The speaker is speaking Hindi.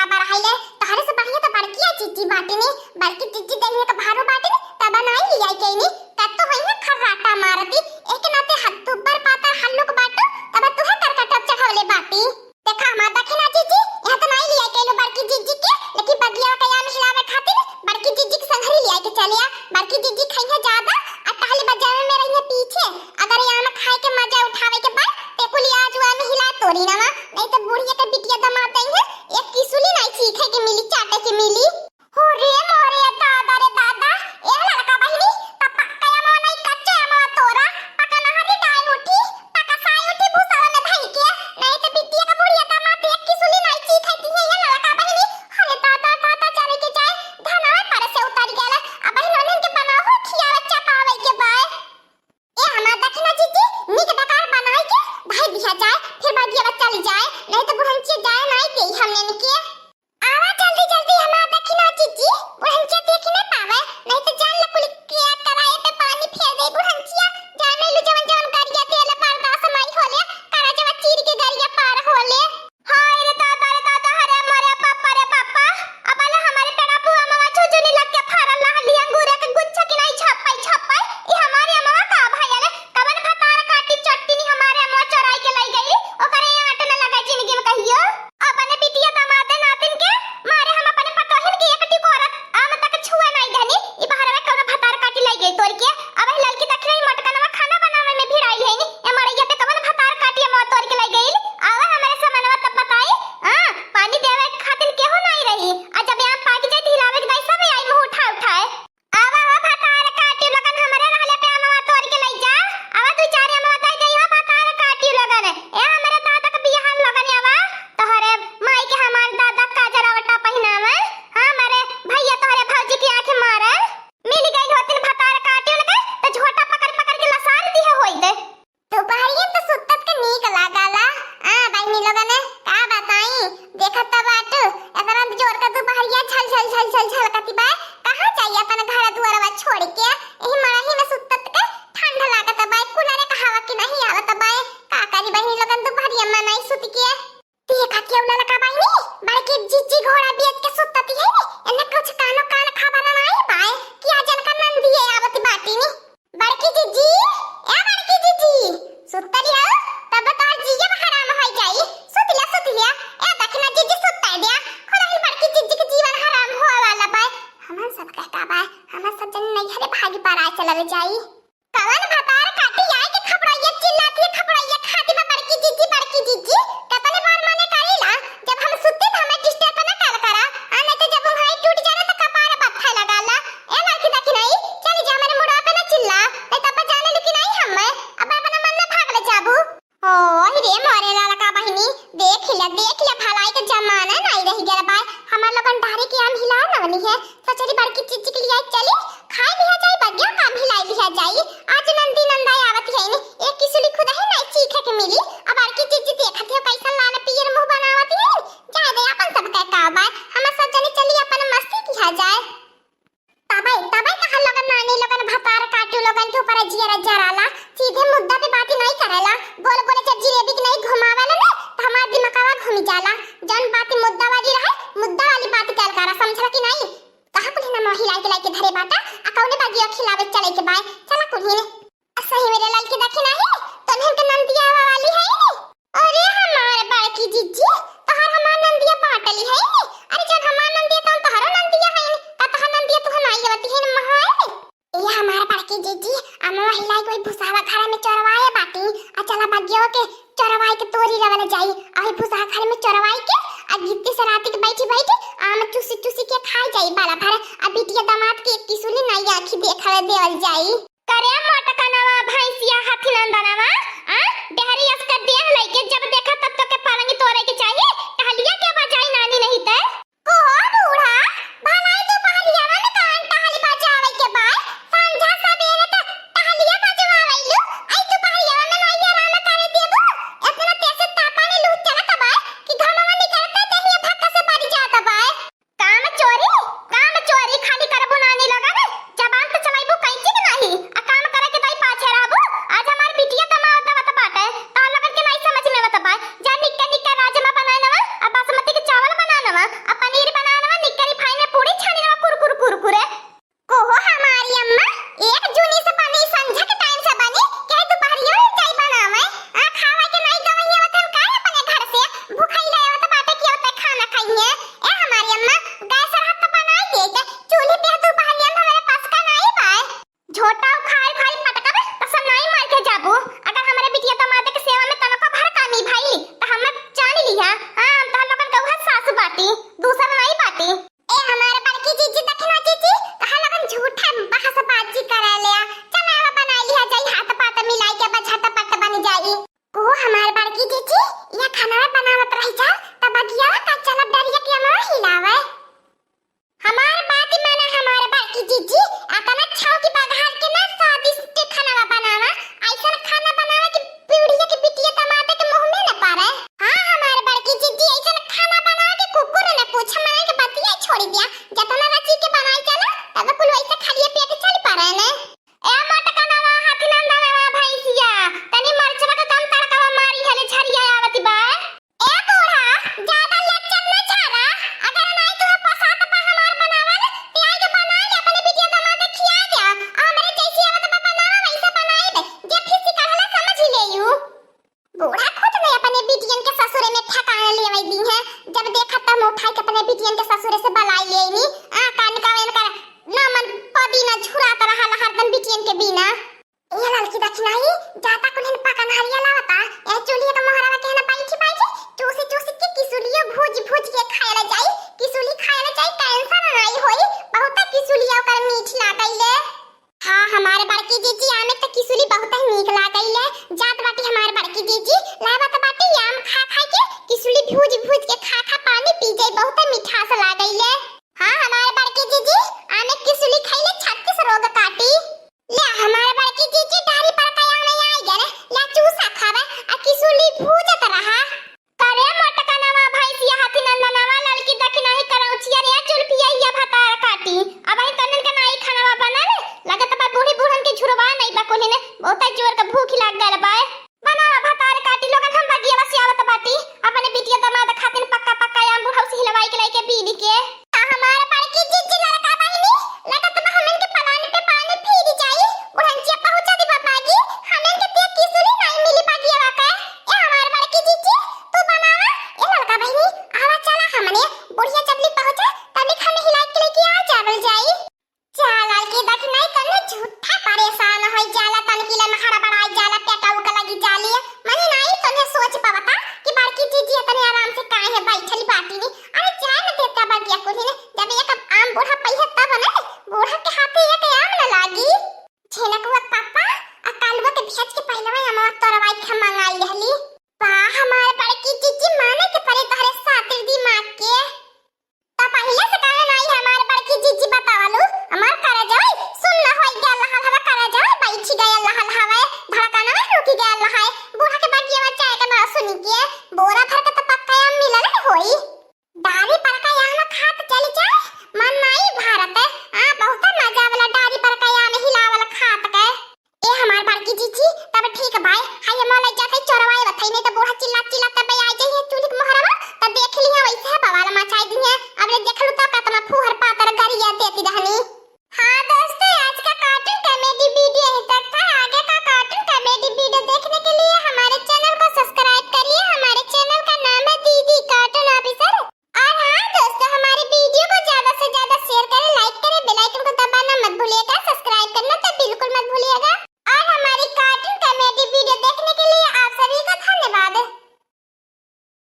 काबर आइले तहरे से बढ़िया तो बड़की चिज्जी बाटे ने बड़की चिज्जी दहिया का भारो बाटे ने तब नहीं लिया केनी तब तो होइए खर्राटा मारती एक नाते हाथ ऊपर पाता हल्लुक बाटो तब तू है करकटप चढ़ावले बाटी देखा हमार दखना चिज्जी यहां तो नहीं लिया केलो बड़की चिज्जी के लेकिन बगिया का याम हिलावे खातिर बड़की चिज्जी के संघरी लिया के चलिया बड़की चिज्जी खइया ज्यादा और टहली बाजार में रहिए पीछे अगर यहां में खाए के मजा उठावे के बाद ते कुली आज में हिला तोड़ी ना नहीं तो बुढ़िया के बिटिया दमाद देंगे एक किसुली नहीं सीखे के मिली चाटे के मिली हो रे मोरे दादा रे दादा ए लड़का बहिनी पप्पा कया मो नहीं कच्चे मो तोरा पका ना हटी टाइम उठी पका साई उठी भूसावा में भाई के नहीं तो बिटिया का बुढ़िया दमाद एक किसुली नहीं सीखे ती है ये लड़का बहिनी अरे दादा दादा चले के जाए धनवा पर से उतर गेला अब बहिनों के बनाओ खियावे चपावे के बाय ए हमार दखना जीजी निक डकार बनाई के भाई बिहा जाए फिर बागिया बच्चा ले जाए नहीं तो बुढ़ंची जाए नहीं के हमने के आवा जल्दी जल्दी हमार दखना जीजी बुढ़ंची देख नहीं पावे नहीं तो जान ल कुल किया कराए पे पानी फेर दे बुढ़ंचिया जान ले जवन जवन गरिया तेल बर्दाश्त नहीं होले करा जब चीर के गरिया पार होले हाय रे दादा हरे मरे पापा अब अला हमारे पेड़ा बुआ मामा छुजुनी लग के फारल लहली अंगूर के गुच्छा की नहीं छपाई ई हमारे अम्मा का भाई अरे कवन भतार काटी चट्टी हमारे अम्मा चोराई के लाई गई ओकरे आटे न लगा जिंदगी में कहियो अपने बिटिया दामाद नातिन के मारे हम अपने पतोहिन के एकटी कोरत आम तक छुए नहीं धनी ई बाहर में कवन भतार काटी लाई गई तोर के अब ही लड़की देख रही मटकनवा खाना बनावे में भिड़ाई है नी ए मरैया पे कवन भतार काटी अम्मा तोर के लाई गई आवे हमारे सामानवा तब बताई हां पानी देवे खातिर केहू नहीं रही आ जब यहां पाक जाए हिलावे के दाई सब आई मुंह उठाए आवा हो भतार काटी लगन हमरे रहले पे अम्मा तोर के लाई जा आवा तू चारे अम्मा दाई गई हो भतार काटी लगन ए हमरे दादा के बियाह लगन आवा तोहरे माई के हमार दादा काजरावटा पहिनावे हां मारे भैया तोहरे भौजी की आंखें मारे मिल गई होतिन भतार काटी लगे तो झोटा पकड़ के लसान दी है होई दे तो भाई तो सुत्तत के नीक लगाला हां बहनी लगन का बताई देखत बाट एकरा जोर का तू बहरिया छल कती बा कहां चाहिए अपन घर दुआरवा छोड़ के एही मराही में सुत्तत के ठंडा लागत बा कुलारे का हवा के नहीं आवत बा का करी बहनी लगन तू बहरिया में नहीं सुत के देखा केवला लका बहनी बड़के जिज्जी घोड़ा बेच के सुत्तती है एने कुछ कान खबर नहीं पाए कि आज का नंदी है आवत बाटी नी बड़की जिज्जी ए बड़की जिज्जी सुत्तरी हो तब तो जीजे हराम हो जाई सुत लिया ए दखना जिज्जी सुत्ता दिया खुला ही बड़की जिज्जी के जीवन हराम हो वाला बा हमन सब कहता बा हमन सब जन नहीं हरे भागी पर आ चलवे जाई कवन भतार काटी आए के खपड़ाइया चिल्लाती खपड़ाइया खाती में बड़की जिज्जी कतने बार माने करेला जब हम सुत्ते तो हमें डिस्टर्ब ना करा नहीं तो जब हम हाई टूट जाना तो कपार बत्था लगाला ए लड़की देखी नहीं चली जा मेरे मुड़ा पे ना चिल्ला नहीं तब जाने लुकी नहीं हम अब अपना मन में भाग ले जाबू ओ रे मोरे लाला का बहिनी देख ले भलाई के जमाना नहीं रही गया बा हमार लोगन डारे के आम हिला नवनी है सचरी बड़की चिज्जी के लिए चली खाए भी जाई बगिया काम हिलाई भी जाई आज नंदी नंदाई आवत है नी एक किसली खुदा है नहीं सीखे के मिली अब बड़की चिज्जी देखत है कैसा लाल पियर मुंह बनावत है जा दे अपन सब का बा हम सब जने चली अपन मस्ती किया जाए तबाई कहा लगन नानी लगन भतार काटू लगन के ऊपर जिया जराला सीधे मुद्दा पे बात नहीं करेला बोल जब जिलेबी के नहीं घुमावेला ना तो हमार दिमागवा घूम जाला जन बात मुद्दा वाली रहे मुद्दा वाली बात कल करा समझला कि नहीं कहा कुल ना महिला के लाके धरे बाटा अकौने बागिया खिलावे चले के बाय चला कुल ने सही मेरे लाल के देखे नहीं तन्हे के नंदिया वाली है नी अरे हमार बड़की जिज्जी तोहर हमार नंदिया बाटली है नी अरे जब हमार नंदिया तो तोहर नंदिया है नी त तोहर नंदिया तू हमारी आवती है महाय ये हमार बड़की जिज्जी अम्मा महिला कोई भुसावा खाने में चरवाए बाटी आ चला बागिया के चरवाए के तोरी रवले जाई अभी भुसा खाने में चरवाए के आ गिट्टी से रात के बैठी आम चूसी के खाई जाई बाला भर आ बिटिया दामाद के एक किसुली नहीं आखी देखावे देवल जाई करे मोटकनवा भैंसिया हाथी नंदनवा आ बेहरी असका देह लइके जब देखा तब तो के पालंगी तोरे के चाहिए टहलिया के बजाई नानी नहीं ते को बूढ़ा भलाई तो पहलिया में कान टहली बजावे के बाद संझा सवेरे तक टहलिया बजवावे लो आई तो पहलिया में नहीं आराम करे देबो इतना तेज तापाने लूट चला तबा कि धमवा निकलता दहिया धक्का से पड़ जाता बा काम चोरी खाली कर बुनाने लगा ना जबान तो चलाइबो कैची के नहीं आ काम करे के दाई पाछे रहबो आज हमार बिटिया तमा दवा बाटे ता लगन के नहीं समझ में बता बा जा निक्का राजमा बनाए नवा आ बासमती के आई है। ए हमारी अम्मा गैस रहा तो बनाई दे के चूल्हे पे तू बहलिया हमारे पास का नहीं बा। झोटा खाई खाई पटका तो सब नहीं मार के जाबू। अगर हमारे बिटिया दामाद के सेवा में तनको भर कामी भाई तो हम जान लिया। हां तो लोगन के वह सासू बाटी दूसरा नहीं बाटी। ए हमारे बड़की जीजी दखना जीजी कहा लोगन झूठा बहस बाजी करा लिया। चल आवा बना लिया जाई हाथ पात मिलाई के बछटा पट बन जाई। को हमारे बड़की जीजी या खाना बनावत रही जा तब अगिया का चला डरिया के ना हिलावे। हमार बात माना हमारे बड़की जीजी आतना छाव की बघार के ना स्वादिष्ट खाना बनावा। ऐसा खाना बनावा कि पीढ़िया के बिटिया दामाद के मुंह में न पारे। हां हमारे बड़की जीजी ऐसा खाना बनावा कि कुकुर ने पूछ माने के बतिया छोड़ दिया। जतना रची के बनाई चला तब कुल वैसे खाली पेट चल पारे ने। ए मटका नवा हाथी नंदा नवा भैंसिया तनी मरचवा का कम तड़का मारी हले झरिया आवती बा। ए बूढ़ा ज्यादा लेक्चर न छाड़ा। अगर नहीं तो पसात पा हमार बनावल ते आई के बना ले अपने बिटिया दामाद खिया जा। हमरे जैसी आवत बा बनावा वैसे बनाई दे जे फिसी कहला समझ ले यू। बूढ़ा खुद ने अपने बिटियन के ससुरे में ठकाने लेवई दी है। जब देखा तब उठा के अपने बिटियन के ससुरे से बलाई लेनी। आ कान का वेन कर ना मन पदी ना झुरात रहा हरदम बिटियन के बिना। ये लड़की दखनाई जाता कुलिन पकन हरिया लावता। ए चुलिया का मोहरावा के ना पाइची पाइची चूसी चूसी के किसुलियो भूज भूज के खायला जाई। किसुली खायला जाई कैंसर नहीं होई। बहुत किसुलिया ओकर मीठ लागैले। हां हमारे बड़की जीजी आमे त किसुली बहुत नीक लागैले। जात बाटी हमारे बड़की जीजी लावत बाटी आम खा खा के किसुली भूज भूज के खा खा पानी पी जाई बहुत मिठास लागैले। हां हमारे बड़की जीजी आमे किसुली खाइले 36 रोग काटी। ले हमारे बड़की जीजी डारी पर कया नहीं आई गरे ला चूसा खावे आ किसुली भूजत रहा। करे मटका नवा भैंसिया हाथी नंदा नवा लड़की दखना ही करौचिया रे चुलपिया या भतार काटी। अब आई तनन के नाई खाना बनावे लगत बा बूढ़ी बूढ़न के झुरवा नहीं बा कोने ने बहुत जोर का भूख लाग गल बा। बनावा भतार काटी लोगन हम बगिया वसियावत बाटी अपने बिटिया दामाद खातिर पक्का पक्का आम बुढ़ाऊ से हिलवाई के लाके पी के। हमारे बड़की जीजी लड़का बहिनी लगत बा हमन के पलान पे पानी फिर जाई। बुढ़नचिया पहुंचा दी बाबा जी हमन के ते किसुली नहीं मिली बगिया वाका। ए हमारे बड़की जीजी तू बनावा। ए लड़का बहिनी आवा चला हमने बुढ़िया जबली पहुंचा तनी खाने हिला के लेके आ जावल जाई। चल के देख नहीं तने झूठा परेशान होई जाला तन किले महरा बड़ाई जाला पेटा उका लगी जाली। मने नहीं तने सोच पावता कि बड़की जीजी तने आराम से काहे बैठली बाटी नी। अरे जान देता बगिया कोनी ने जब एक आम बूढ़ा पहिया तब ना बूढ़ा के हाथे